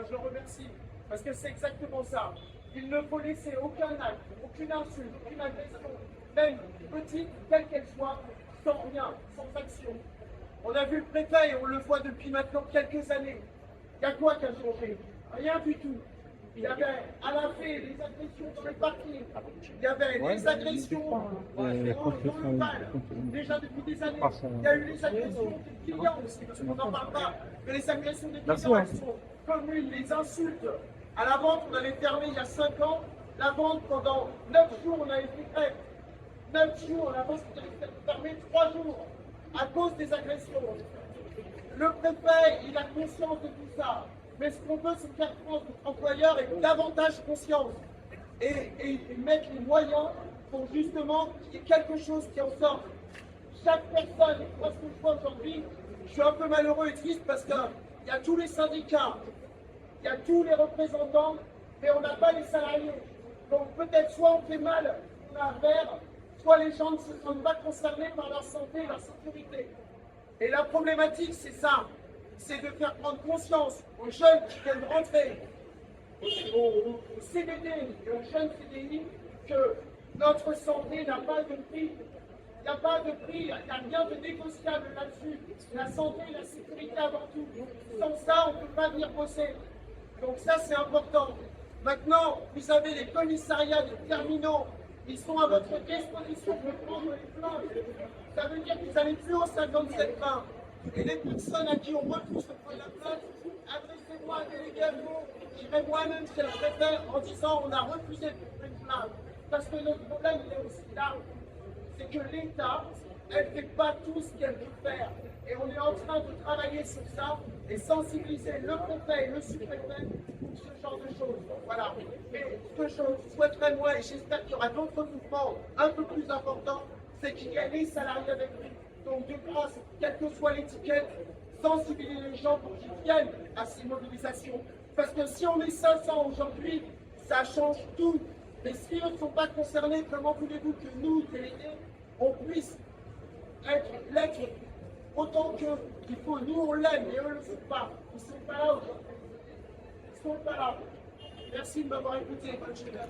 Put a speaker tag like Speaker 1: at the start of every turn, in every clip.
Speaker 1: je le remercie, parce que c'est exactement ça. Il ne faut laisser aucun acte, aucune insulte, aucune agression, même petite, quelle qu'elle soit, sans rien, sans action. On a vu le préfet et on le voit depuis maintenant quelques années. Il y a quoi qui a changé? Rien du tout. Il y avait à la fin les agressions dans les parkings, il y avait les agressions dans le bal, déjà depuis des années. Il y a eu les agressions des clients aussi, parce qu'on n'en parle pas. Mais les agressions des clients, elles sont communes, les insultes. À la vente, on avait fermé il y a 5 ans. La vente, pendant 9 jours, on avait fait grève. 9 jours, la vente était fermée 3 jours à cause des agressions. Le préfet, il a conscience de tout ça. Mais ce qu'on veut, c'est faire France notre employeur ait davantage conscience et mettre les moyens pour justement qu'il y ait quelque chose qui en sorte. Chaque personne, et moi ce que je vois aujourd'hui, je suis un peu malheureux et triste parce qu'il y a tous les syndicats, il y a tous les représentants, mais on n'a pas les salariés. Donc peut-être soit on fait mal on a à faire, soit les gens ne se sentent pas concernés par leur santé et leur sécurité. Et la problématique, c'est ça. C'est de faire prendre conscience aux jeunes qui viennent rentrer au CDD et aux jeunes CDI que notre santé n'a pas de prix. Il n'y a pas de prix, il n'y a rien de négociable là-dessus. La santé et la sécurité avant tout. Sans ça, on ne peut pas venir bosser. Donc ça, c'est important. Maintenant, vous avez les commissariats des terminaux. Ils sont à votre disposition pour prendre les plaintes. Ça veut dire que vous n'allez plus au 57-20. Et les personnes à qui on refuse de prendre la place, adressez-moi un délégué à vous, j'irai moi-même chez le préfet en disant on a refusé de prendre une plainte. Parce que notre problème, il est aussi là. C'est que l'État, elle ne fait pas tout ce qu'elle veut faire. Et on est en train de travailler sur ça et sensibiliser le préfet et le sous-préfet pour ce genre de choses. Voilà. Et ce que je souhaiterais, moi, et j'espère qu'il y aura d'autres mouvements un peu plus importants, c'est qu'il y ait les salariés avec lui. Donc, de grâce, quelle que soit l'étiquette, sensibiliser les gens pour qu'ils viennent à ces mobilisations. Parce que si on est 500 aujourd'hui, ça change tout. Mais si eux ne sont pas concernés, comment voulez-vous que nous, délégués, on puisse l'être autant qu'eux? Il faut, nous on l'aime, et eux ne le font pas. Ils ne sont pas là aujourd'hui. Ils ne sont pas là. Merci de m'avoir écouté. Bonne journée.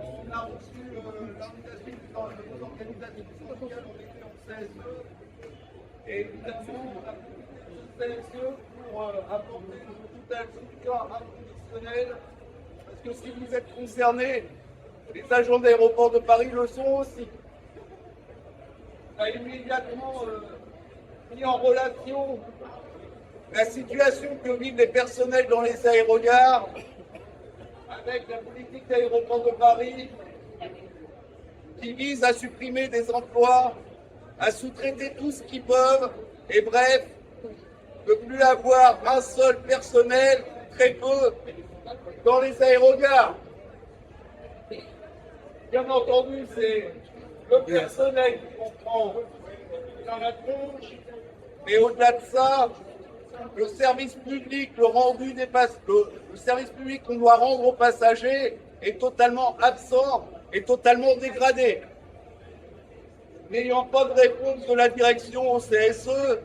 Speaker 1: On a reçu l'invitation dans les organisations syndicales, on était en CSE. Et évidemment, on a fait ce CSE pour apporter tout un soutien inconditionnel. Parce que si vous êtes concernés, les agents d'aéroport de Paris le sont aussi. On a immédiatement mis en relation la situation que vivent les personnels dans les aérogares avec la politique d'aéroport de Paris qui vise à supprimer des emplois, à sous-traiter tout ce qu'ils peuvent, et bref, ne plus avoir un seul personnel, très peu, dans les aérogares. Bien entendu, c'est le personnel qui comprend dans la tronche, mais au-delà de ça, le service public, le service public qu'on doit rendre aux passagers est totalement absent et totalement dégradé. N'ayant pas de réponse de la direction au CSE,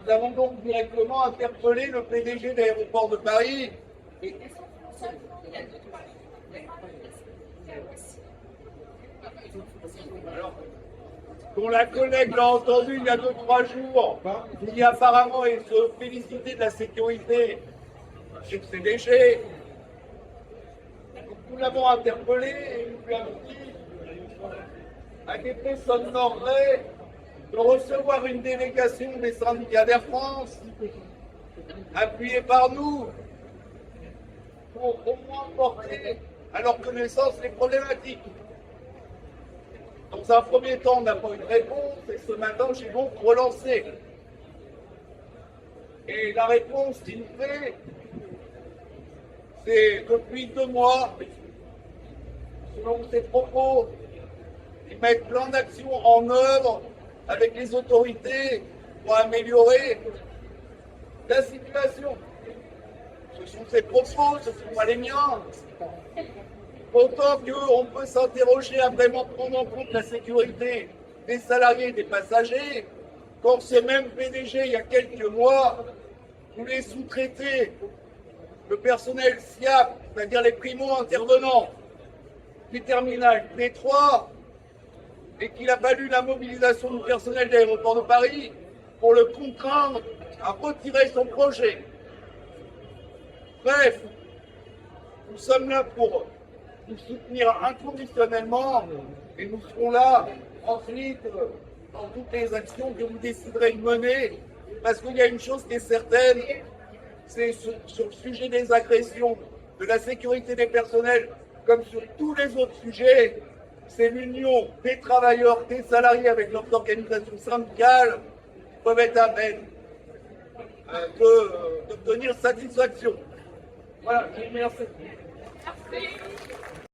Speaker 1: nous avons donc directement interpellé le PDG de l'aéroport de Paris. Alors, dont la collègue l'a entendu il y a 2-3 jours, qui apparemment est se féliciter de la sécurité chez le CDG. Nous l'avons interpellé et nous lui avons dit à quel point ça honorerait de recevoir une délégation des syndicats d'Air France, appuyée par nous, pour au moins porter à leur connaissance les problématiques. Dans un premier temps, on n'a pas eu de réponse, et ce matin, j'ai donc relancé. Et la réponse qu'il nous fait, c'est depuis 2 mois, selon ses propos, ils mettent plein d'actions en œuvre avec les autorités pour améliorer la situation. Ce sont ses propos, ce ne sont pas les miens. Autant qu'on peut s'interroger à vraiment prendre en compte la sécurité
Speaker 2: des salariés et des passagers, quand ce même PDG, il y a quelques mois, voulait sous-traiter le personnel SIAP, c'est-à-dire les primo-intervenants du terminal T3, et qu'il a fallu la mobilisation du personnel de l'aéroport de Paris pour le contraindre à retirer son projet. Bref, nous sommes là pour nous soutenir inconditionnellement et nous serons là ensuite dans toutes les actions que vous déciderez de mener, parce qu'il y a une chose qui est certaine, c'est sur le sujet des agressions, de la sécurité des personnels, comme sur tous les autres sujets, c'est l'union des travailleurs, des salariés avec leurs organisations syndicales qui peuvent être à même d'obtenir satisfaction. Voilà, je vous remercie.